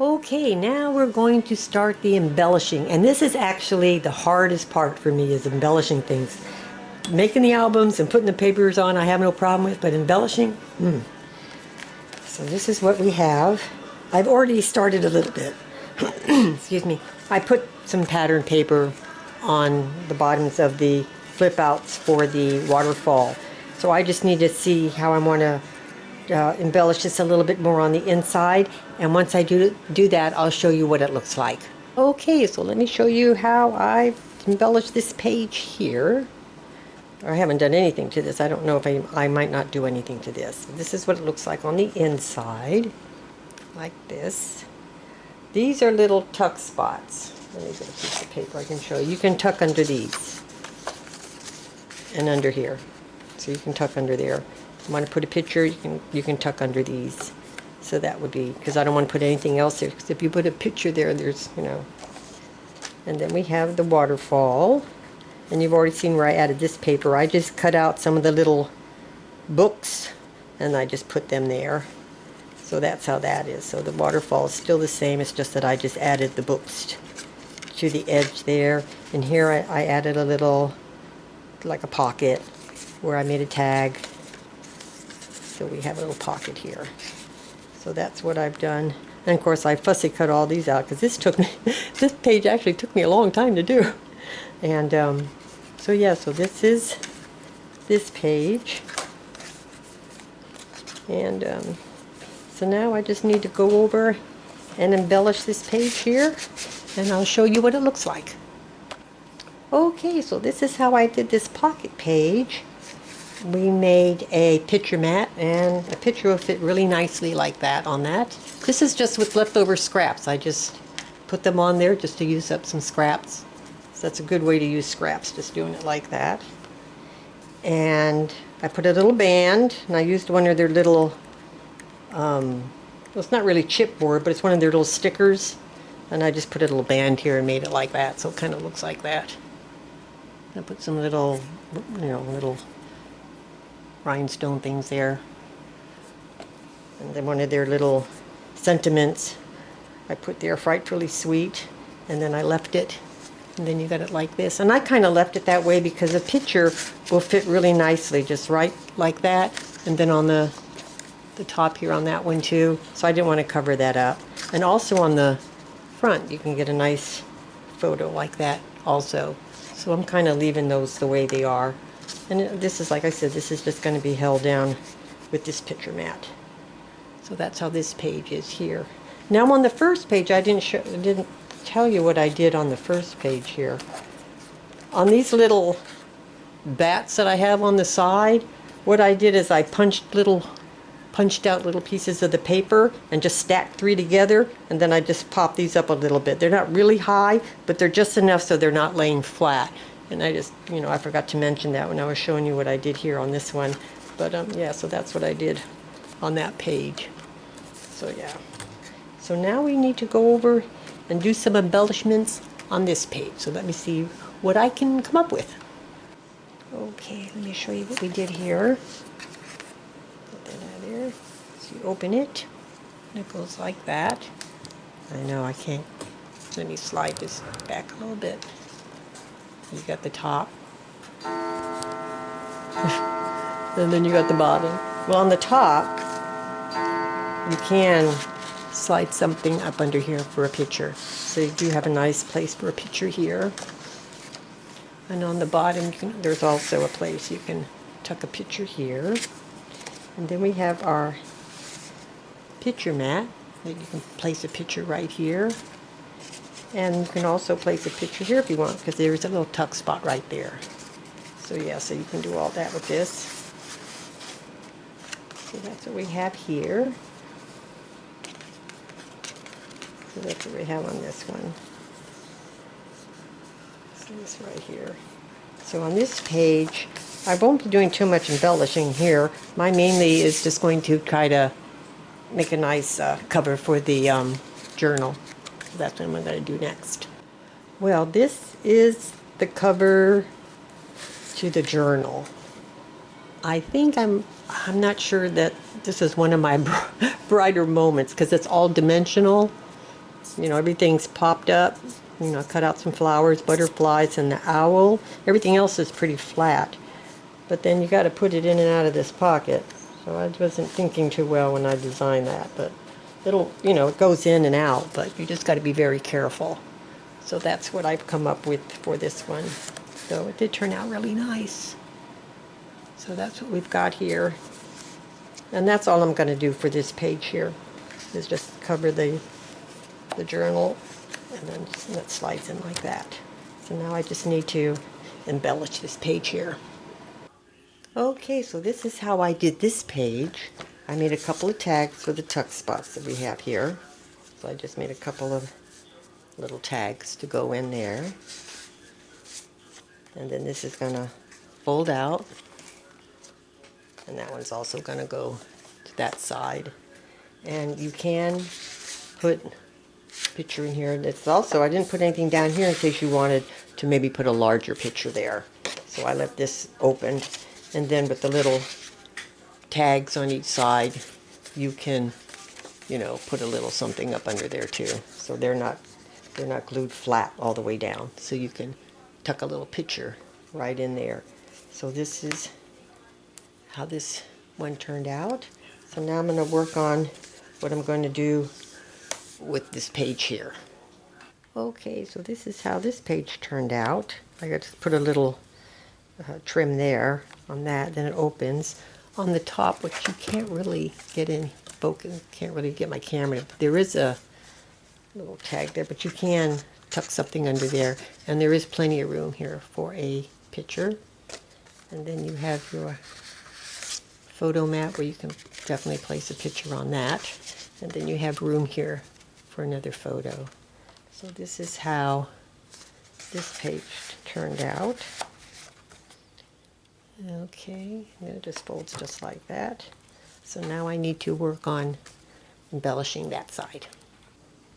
Okay, now we're going to start the embellishing, and this is actually the hardest part for me, is embellishing things. Making the albums and putting the papers on I have no problem with, but embellishing, So this is what we have. I've already started a little bit. Excuse me. I put some pattern paper on the bottoms of the flip outs for the waterfall. So I just need to see how I want to embellish this a little bit more on the inside, and once I do that, I'll show you what it looks like. Okay, so let me show you how I've embellished this page here. I haven't done anything to this. I don't know if I might not do anything to this. This is what it looks like on the inside, like this. These are little tuck spots. Let me get a piece of paper I can show you. You can tuck under these and under here. So you can tuck under there. If you want to put a picture, you can tuck under these. So that would be, because I don't want to put anything else there, because if you put a picture there, there's, And then we have the waterfall. And you've already seen where I added this paper. I just cut out some of the little books and I just put them there. So that's how that is. So the waterfall is still the same. It's just that I just added the books to the edge there. And here I added a little, like a pocket, where I made a tag. So we have a little pocket here. So that's what I've done. And of course I fussy cut all these out because this page actually took me a long time to do. And so yeah, so this is this page. And so now I just need to go over and embellish this page here, and I'll show you what it looks like. Okay, so this is how I did this pocket page. We made a picture mat, and a picture will fit really nicely like that on that. This is just with leftover scraps. I just put them on there just to use up some scraps. So that's a good way to use scraps, just doing it like that. And I put a little band, and I used one of their little, well, it's not really chipboard, but it's one of their little stickers. And I just put a little band here and made it like that, so it kind of looks like that. I put some little, little rhinestone things there. And then one of their little sentiments I put there, frightfully sweet, and then I left it. And then you got it like this. And I kind of left it that way because a picture will fit really nicely, just right like that. And then on the top here on that one too. So I didn't want to cover that up. And also on the front, you can get a nice photo like that also. So I'm kind of leaving those the way they are. And this is, like I said, this is just going to be held down with this picture mat. So that's how this page is here. Now on the first page, I didn't tell you what I did on the first page here. On these little bats that I have on the side, what I did is I punched out little pieces of the paper and just stacked 3 together, and then I just popped these up a little bit. They're not really high, but they're just enough so they're not laying flat. And I just, I forgot to mention that when I was showing you what I did here on this one. But yeah, so that's what I did on that page. So yeah. So now we need to go over and do some embellishments on this page. So let me see what I can come up with. Okay, let me show you what we did here. Put that out there. So you open it, and it goes like that. I know I can't. Let me slide this back a little bit. You got the top. And then you got the bottom. Well, on the top, you can slide something up under here for a picture. So you do have a nice place for a picture here. And on the bottom, there's also a place you can tuck a picture here. And then we have our picture mat that you can place a picture right here. And you can also place a picture here if you want, because there's a little tuck spot right there. So yeah, so you can do all that with this. So that's what we have here. So that's what we have on this one. So this right here. So on this page, I won't be doing too much embellishing here. Mine mainly is just going to try to make a nice cover for the journal. So that's what I'm going to do next. Well, this is the cover to the journal. I think I'm not sure that this is one of my brighter moments because it's all dimensional. you know, everything's popped up. You know, I cut out some flowers, butterflies, and the owl. Everything else is pretty flat. But then you got to put it in and out of this pocket. So I wasn't thinking too well when I designed that. But it'll, you know, it goes in and out. But you just got to be very careful. So that's what I've come up with for this one. So it did turn out really nice. So that's what we've got here. And that's all I'm going to do for this page here, is just cover the journal, and then that slides in like that. So now I just need to embellish this page here. Okay, so this is how I did this page. I made a couple of tags for the tuck spots that we have here. So I just made a couple of little tags to go in there. And then this is going to fold out. And that one's also going to go to that side. And you can put a picture in here. It's also, I didn't put anything down here in case you wanted to maybe put a larger picture there. So I left this open. And then with the little tags on each side, you can, you know, put a little something up under there too. So they're not glued flat all the way down. So you can tuck a little picture right in there. So this is how this one turned out. So now I'm going to work on what I'm going to do with this page here. Okay, so this is how this page turned out. I got to put a little trim there on that, then it opens on the top, which you can't really get in focus. Can't really get my camera. There is a little tag there, but you can tuck something under there, and there is plenty of room here for a picture. And then you have your photo mat where you can definitely place a picture on that, and then you have room here for another photo. So this is how this page turned out. Okay, and it just folds just like that. So now I need to work on embellishing that side.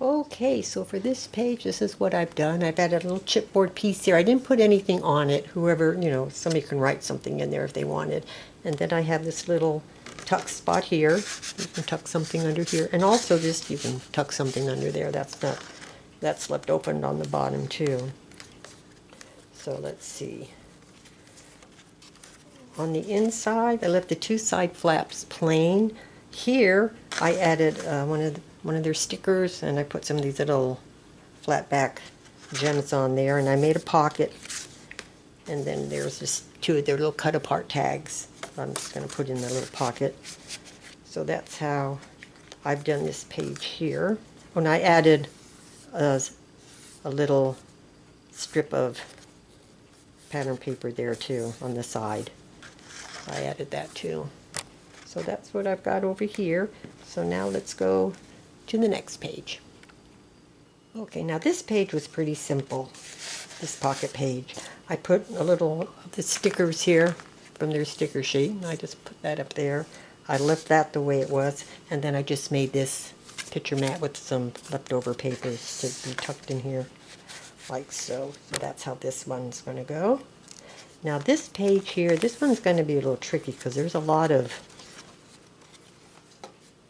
Okay, so for this page, this is what I've done. I've added a little chipboard piece here. I didn't put anything on it. Whoever, you know, somebody can write something in there if they wanted. And then I have this little tuck spot here. You can tuck something under here. And also this, you can tuck something under there. That's left open on the bottom too. So let's see. On the inside, I left the two side flaps plain. Here, I added one of their stickers, and I put some of these little flat back gems on there, and I made a pocket. And then there's just two of their little cut apart tags I'm just going to put in the little pocket. So that's how I've done this page here. Oh, and I added a little strip of pattern paper there too on the side. I added that too. So that's what I've got over here. So now let's go to the next page. Okay, now this page was pretty simple, this pocket page. I put a little of the stickers here from their sticker sheet, and I just put that up there. I left that the way it was, and then I just made this picture mat with some leftover papers to be tucked in here, like so. So that's how this one's going to go. Now this page here, this one's going to be a little tricky because there's a lot of,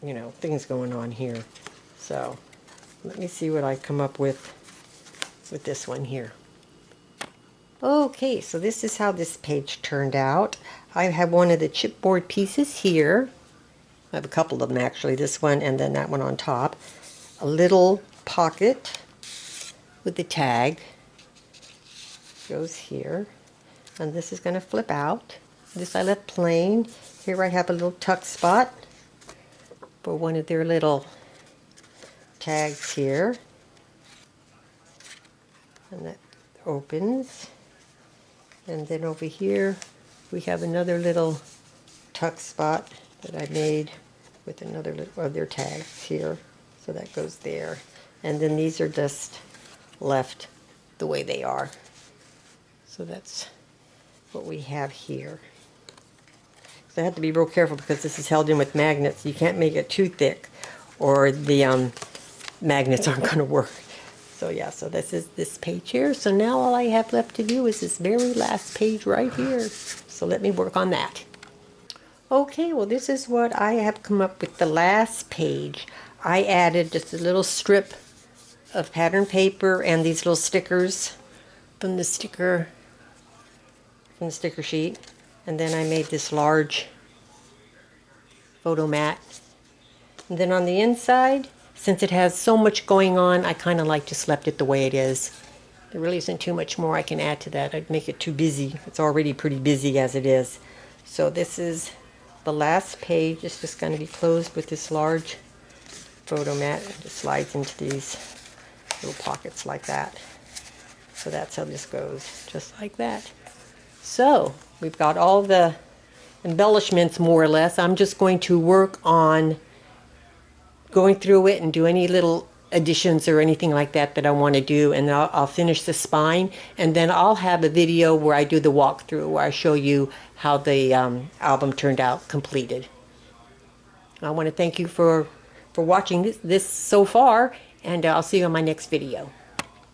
you know, things going on here. So let me see what I come up with this one here. Okay, so this is how this page turned out. I have one of the chipboard pieces here. I have a couple of them actually, this one and then that one on top. A little pocket with the tag goes here. And this is going to flip out. This I left plain. Here I have a little tuck spot for one of their little tags here. And that opens. And then over here we have another little tuck spot that I made with another little of their tags here. So that goes there. And then these are just left the way they are. So that's what we have here. So I have to be real careful because this is held in with magnets. You can't make it too thick or the magnets aren't going to work. So yeah, so this is this page here. So now all I have left to do is this very last page right here. So let me work on that. Okay, well this is what I have come up with the last page. I added just a little strip of pattern paper and these little stickers from the sticker sheet. And then I made this large photo mat. And then on the inside, since it has so much going on, I kind of like just left it the way it is. There really isn't too much more I can add to that. I'd make it too busy. It's already pretty busy as it is. So this is the last page. It's just going to be closed with this large photo mat. It just slides into these little pockets like that. So that's how this goes, just like that. So we've got all the embellishments more or less. I'm just going to work on going through it and do any little additions or anything like that that I want to do, and I'll finish the spine, and then I'll have a video where I do the walkthrough where I show you how the album turned out completed. I want to thank you for watching this so far, and I'll see you on my next video.